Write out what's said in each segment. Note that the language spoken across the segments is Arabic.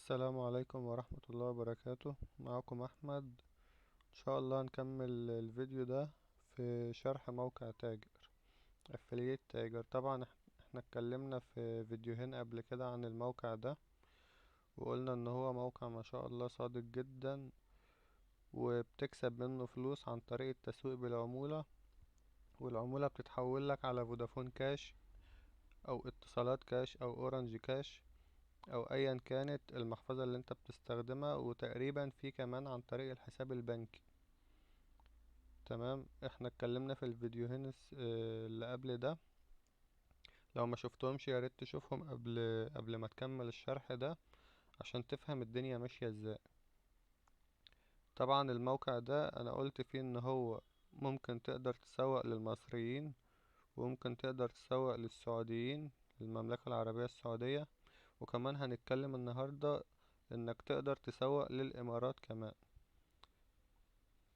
السلام عليكم ورحمة الله وبركاته. معكم أحمد. إن شاء الله نكمل الفيديو ده في شرح موقع تاجر affiliate تاجر. طبعا احنا اتكلمنا في فيديوهين قبل كده عن الموقع ده، وقلنا ان هو موقع ما شاء الله صادق جدا، وبتكسب منه فلوس عن طريق التسويق بالعمولة، والعمولة بتتحول لك على فودافون كاش او اتصالات كاش او اورنج كاش او ايا كانت المحفظة اللي انت بتستخدمها، وتقريبا في كمان عن طريق الحساب البنكي. تمام، احنا اتكلمنا في الفيديوهين اللي قبل ده. لو ما شفتهمش يا ريت تشوفهم قبل ما تكمل الشرح ده عشان تفهم الدنيا ماشية ازاي. طبعا الموقع ده انا قلت فيه ان هو ممكن تقدر تسوق للمصريين، وممكن تقدر تسوق للسعوديين، للمملكة العربية السعودية، وكمان هنتكلم النهاردة انك تقدر تسوق للامارات كمان.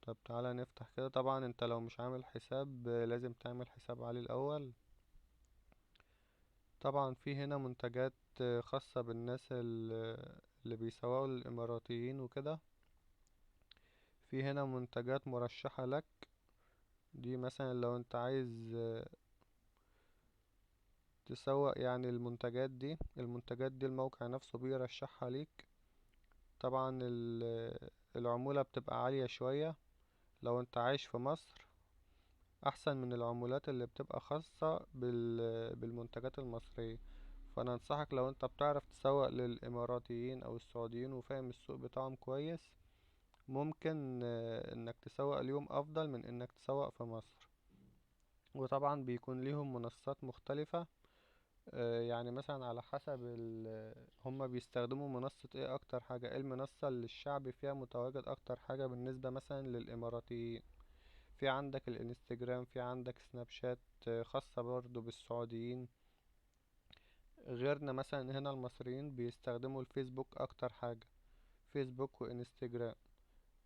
طب تعالى نفتح كده. طبعا انت لو مش عامل حساب لازم تعمل حساب عليه الاول. طبعا في هنا منتجات خاصة بالناس اللي بيسوقوا للاماراتيين وكده. في هنا منتجات مرشحة لك. دي مثلا لو انت عايز تسوق يعني المنتجات دي الموقع نفسه بيرشحها ليك. طبعا العمولة بتبقى عالية شوية لو انت عايش في مصر، احسن من العمولات اللي بتبقى خاصة بالمنتجات المصرية. فانا انصحك لو انت بتعرف تسوق للاماراتيين او السعوديين وفاهم السوق بتاعهم كويس، ممكن انك تسوق اليوم افضل من انك تسوق في مصر. وطبعا بيكون ليهم منصات مختلفة. يعني مثلا على حسب هما بيستخدموا منصة ايه اكتر حاجة، ايه المنصة اللي الشعب فيها متواجد اكتر حاجة بالنسبة مثلا للاماراتيين. في عندك الانستجرام، في عندك سناب شات خاصة برضو بالسعوديين. غيرنا مثلا هنا المصريين بيستخدموا الفيسبوك اكتر حاجة، فيسبوك وانستجرام.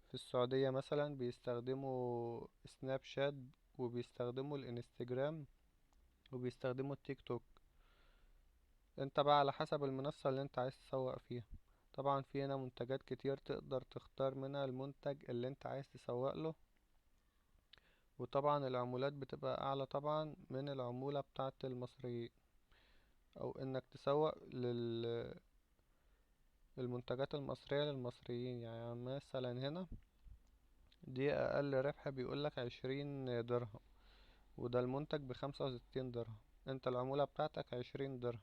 في السعودية مثلا بيستخدموا سناب شات، وبيستخدموا الانستجرام، وبيستخدموا التيك توك. انت بقى على حسب المنصة اللي انت عايز تسوق فيها. طبعا في هنا منتجات كتير تقدر تختار منها المنتج اللي انت عايز تسوق له. وطبعا العمولات بتبقى اعلى طبعا من العمولة بتاعت المصريين. او انك تسوق للمنتجات المصرية للمصريين. يعني مثلا هنا دي اقل ربح بيقولك 20 درهم، وده المنتج ب65 درهم. انت العمولة بتاعتك 20 درهم.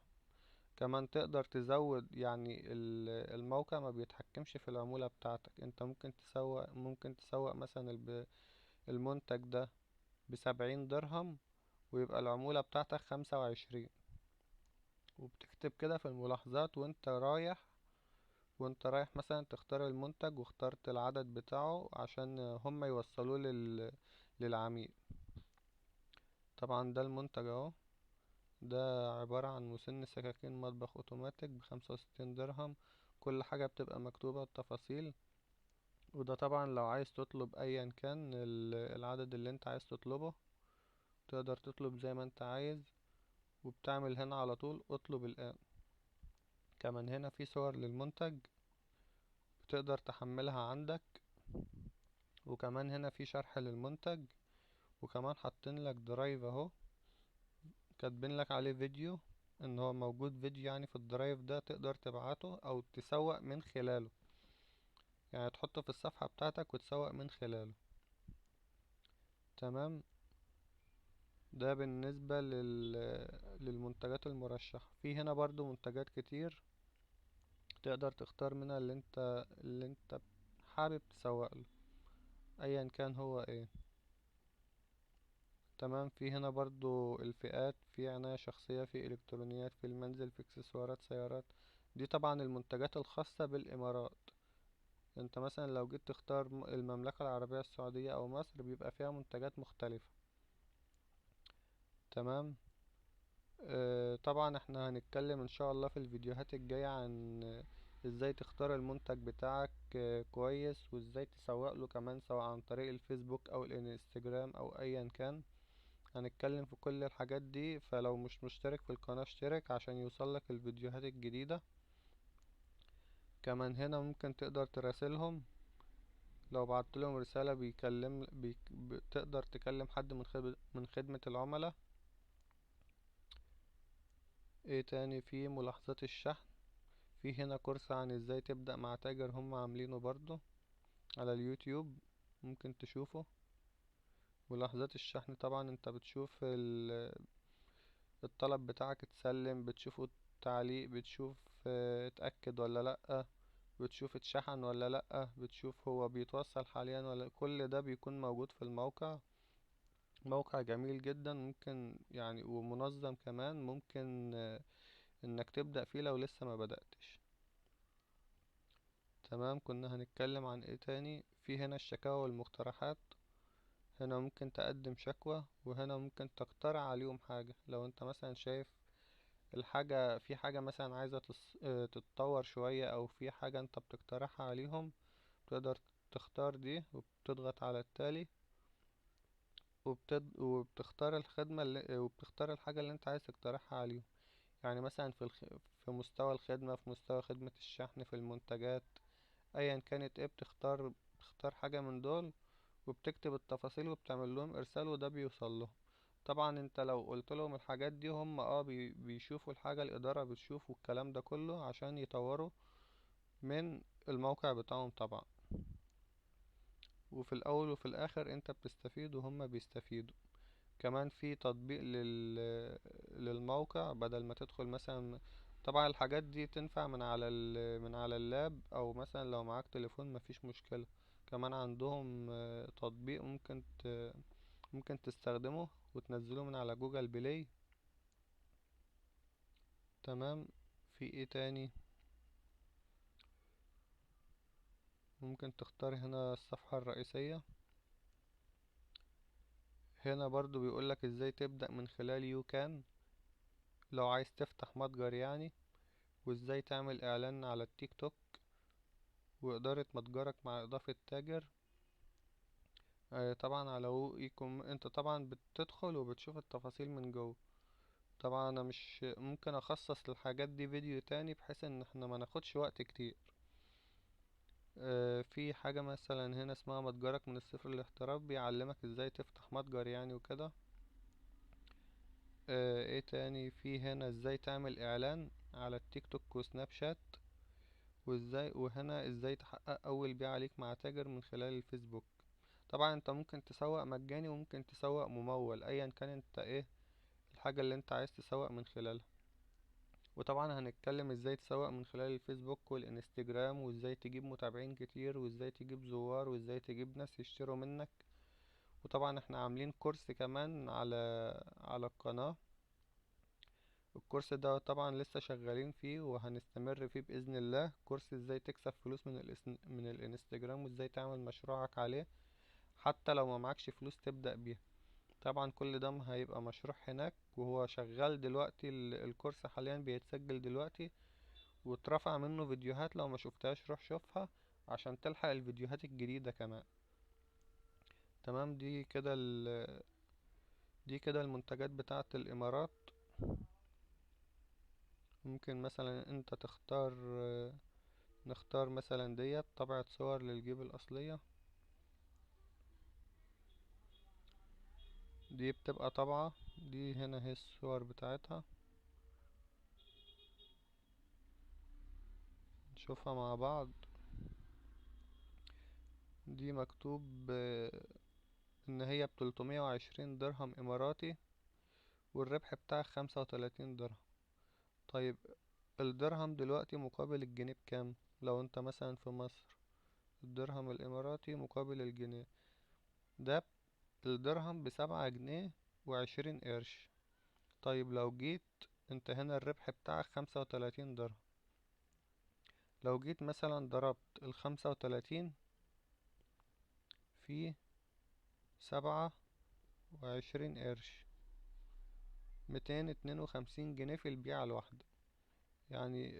كمان تقدر تزود، يعني الموقع ما بيتحكمش في العمولة بتاعتك. انت ممكن تسوق مثلا المنتج ده ب70 درهم، ويبقى العمولة بتاعتك 25. وبتكتب كده في الملاحظات وانت رايح مثلا تختار المنتج، واخترت العدد بتاعه عشان هم يوصلوه للعميل. طبعا ده المنتج اهو. ده عبارة عن مسن سكاكين مطبخ اوتوماتيك ب65 درهم. كل حاجة بتبقى مكتوبة التفاصيل. وده طبعا لو عايز تطلب ايا كان العدد اللي انت عايز تطلبه، تقدر تطلب زي ما انت عايز، وبتعمل هنا على طول اطلب الآن. كمان هنا في صور للمنتج بتقدر تحملها عندك. وكمان هنا في شرح للمنتج، وكمان حاطين لك درايف اهو، كاتبين لك عليه فيديو، ان هو موجود فيديو يعني في الدرايف ده تقدر تبعته او تسوق من خلاله. يعني تحطه في الصفحة بتاعتك وتسوق من خلاله. تمام. ده بالنسبة للمنتجات المرشحة. في هنا برضو منتجات كتير تقدر تختار منها اللي انت حابب تسوق له، ايا كان هو ايه. تمام. في هنا برضو الفئات، في عناية شخصية، في الكترونيات، في المنزل، في اكسسوارات سيارات. دي طبعا المنتجات الخاصة بالامارات. انت مثلا لو جيت تختار المملكة العربية السعودية او مصر بيبقى فيها منتجات مختلفة. تمام. طبعا احنا هنتكلم ان شاء الله في الفيديوهات الجاية عن ازاي تختار المنتج بتاعك كويس، وازاي تسوق له كمان، سواء عن طريق الفيسبوك او الانستجرام او ايا كان. هنتكلم في كل الحاجات دي. فلو مش مشترك في القناة اشترك عشان يوصلك الفيديوهات الجديدة. كمان هنا ممكن تقدر تراسلهم، لو بعت لهم رسالة تقدر تكلم حد من خدمة العملاء. ايه تاني؟ في ملاحظات الشحن، في هنا كورس عن ازاي تبدأ مع تاجر هم عاملينه برضو على اليوتيوب، ممكن تشوفه. ملاحظات الشحن طبعا انت بتشوف الطلب بتاعك اتسلم، بتشوف التعليق، بتشوف اتأكد ولا لأ، بتشوف اتشحن ولا لأ، بتشوف هو بيتوصل حاليا ولا، كل ده بيكون موجود في الموقع. موقع جميل جدا، ممكن يعني ومنظم كمان، ممكن انك تبدأ فيه لو لسه ما بدأتش. تمام، كنا هنتكلم عن ايه تاني؟ في هنا الشكاوى والمقترحات، هنا ممكن تقدم شكوى، وهنا ممكن تقترح عليهم حاجة. لو انت مثلا شايف الحاجة، في حاجة مثلا عايزة تتطور شوية، او في حاجة انت بتقترحها عليهم، تقدر تختار دي وبتضغط على التالي، وبتختار الخدمة وبتختار الحاجة اللي انت عايز تقترحها عليهم. يعني مثلا في مستوى الخدمة، في مستوى خدمة الشحن، في المنتجات، ايا كانت ايه، بتختار حاجة من دول، وبتكتب التفاصيل وبتعمل لهم ارسال، وده بيوصل لهم. طبعا انت لو قلت لهم الحاجات دي، هم بيشوفوا الحاجة، الإدارة بتشوفوا الكلام ده كله عشان يطوروا من الموقع بتاعهم طبعا. وفي الأول وفي الآخر انت بتستفيد وهم بيستفيدوا. كمان في تطبيق للموقع، بدل ما تدخل مثلا، طبعا الحاجات دي تنفع من على اللاب، او مثلا لو معاك تليفون مفيش مشكلة. كمان عندهم تطبيق ممكن تستخدمه وتنزله من على جوجل بلاي. تمام. في ايه تاني؟ ممكن تختار هنا الصفحة الرئيسية، هنا برضو بيقولك ازاي تبدأ من خلال يوكان لو عايز تفتح متجر يعني، وازاي تعمل اعلان على التيك توك، وإدارة متجرك مع إضافة تاجر. طبعا على انت طبعا بتدخل وبتشوف التفاصيل من جوه. طبعا انا مش ممكن اخصص للحاجات دي فيديو تاني، بحيث ان احنا ما ناخدش وقت كتير. في حاجة مثلا هنا اسمها متجرك من الصفر للاحتراف، بيعلمك ازاي تفتح متجر يعني وكده. ايه تاني؟ في هنا ازاي تعمل اعلان على التيك توك وسناب شات، وهنا ازاي تحقق اول بيع عليك مع تاجر من خلال الفيسبوك. طبعا انت ممكن تسوق مجاني وممكن تسوق ممول، ايا كان انت ايه الحاجة اللي انت عايز تسوق من خلالها. وطبعا هنتكلم ازاي تسوق من خلال الفيسبوك والانستجرام، وازاي تجيب متابعين كتير، وازاي تجيب زوار، وازاي تجيب ناس يشتروا منك. وطبعا احنا عاملين كورس كمان على القناة. الكورس ده طبعا لسه شغالين فيه وهنستمر فيه بإذن الله، كورس ازاي تكسب فلوس من الانستجرام، وازاي تعمل مشروعك عليه حتى لو ما معكش فلوس تبدأ بيها. طبعا كل ده هيبقى مشروح هناك، وهو شغال دلوقتي، الكورس حاليا بيتسجل دلوقتي، واترفع منه فيديوهات، لو ما شفتهاش روح شوفها عشان تلحق الفيديوهات الجديدة كمان. تمام. دي كده المنتجات بتاعة الإمارات. ممكن مثلا انت نختار مثلا ديت طبعة صور للجيب الأصلية، دي بتبقى طبعة، دي هنا هي الصور بتاعتها، نشوفها مع بعض. دي مكتوب ان هي ب320 درهم اماراتي، والربح بتاعها 35 درهم. طيب الدرهم دلوقتي مقابل الجنيه بكام؟ لو انت مثلا في مصر، الدرهم الاماراتي مقابل الجنيه ده، الدرهم ب7 جنيه و20 قرش. طيب لو جيت، انت هنا الربح بتاعك 35 درهم، لو جيت مثلا ضربت ال35 في 7 و20 قرش، 252 جنيه في البيعة الواحدة. يعني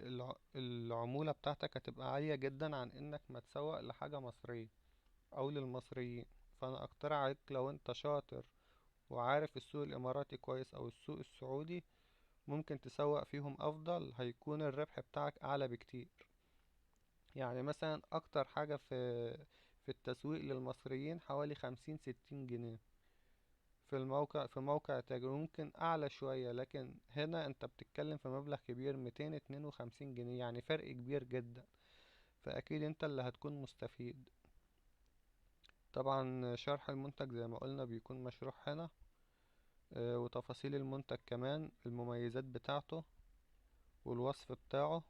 العمولة بتاعتك هتبقى عالية جدا عن انك ما تسوق لحاجة مصرية او للمصريين. فانا اقترح عليك لو انت شاطر وعارف السوق الاماراتي كويس او السوق السعودي، ممكن تسوق فيهم افضل، هيكون الربح بتاعك اعلى بكتير. يعني مثلا اكتر حاجة في التسويق للمصريين حوالي 50-60 جنيه في الموقع، في موقع تاجر ممكن اعلى شوية، لكن هنا انت بتتكلم في مبلغ كبير 252 جنيه، يعني فرق كبير جدا. فاكيد انت اللي هتكون مستفيد. طبعا شرح المنتج زي ما قلنا بيكون مشروح هنا، وتفاصيل المنتج كمان، المميزات بتاعته والوصف بتاعه.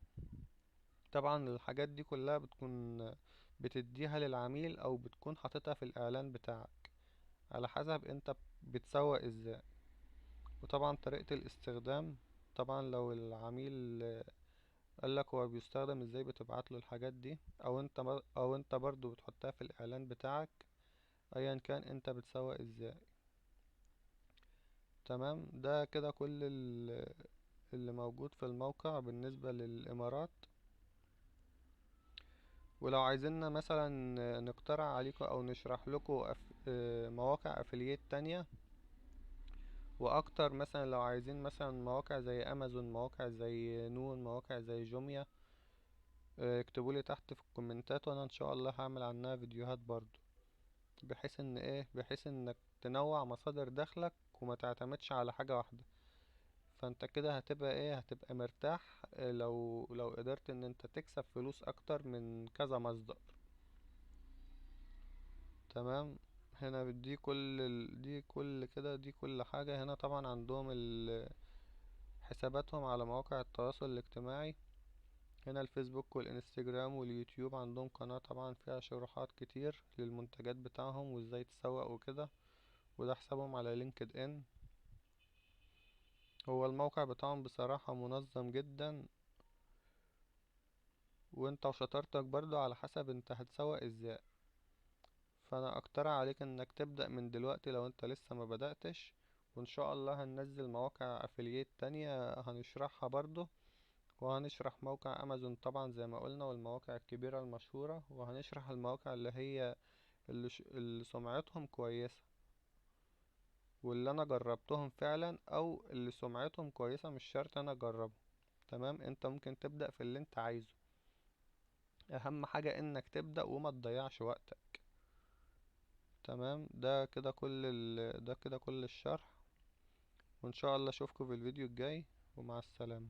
طبعا الحاجات دي كلها بتكون بتديها للعميل او بتكون حاططها في الاعلان بتاعك، على حسب انت بتسوق ازاي. وطبعا طريقة الاستخدام، طبعا لو العميل قالك هو بيستخدم ازاي بتبعت له الحاجات دي، او انت برضو بتحطها في الاعلان بتاعك، ايا كان انت بتسوق ازاي. تمام، ده كده كل اللي موجود في الموقع بالنسبة للإمارات. ولو عايزيننا مثلا نقترح عليكم أو نشرح لكم مواقع أفلييت تانية وأكتر، مثلا لو عايزين مثلا مواقع زي أمازون، مواقع زي نون، مواقع زي جوميا، اكتبولي تحت في الكومنتات وأنا إن شاء الله هعمل عنها فيديوهات برضو، بحيث إنك تنوع مصادر دخلك وما تعتمدش على حاجة واحدة. فانت كده هتبقى مرتاح، لو قدرت ان انت تكسب فلوس اكتر من كذا مصدر. تمام. هنا دي كل حاجة هنا. طبعا عندهم حساباتهم على مواقع التواصل الاجتماعي، هنا الفيسبوك والانستجرام واليوتيوب، عندهم قناة طبعا فيها شروحات كتير للمنتجات بتاعهم وازاي تسوق وكده. وده حسابهم على لينكد ان. هو الموقع بتاعهم بصراحة منظم جدا، وانت وشطارتك برضو على حسب انت هتسوق ازاي. فانا اقترح عليك انك تبدأ من دلوقتي لو انت لسه ما بدأتش. وان شاء الله هننزل مواقع افلييت تانية هنشرحها برضو، وهنشرح موقع امازون طبعا زي ما قلنا والمواقع الكبيرة المشهورة، وهنشرح المواقع اللي هي اللي سمعتهم كويسة واللي انا جربتهم فعلا، او اللي سمعتهم كويسة مش شرط انا اجربه. تمام، انت ممكن تبدأ في اللي انت عايزه، اهم حاجة انك تبدأ وما تضيعش وقتك. تمام، ده كده كل الشرح، وان شاء الله اشوفكم في الفيديو الجاي، ومع السلامة.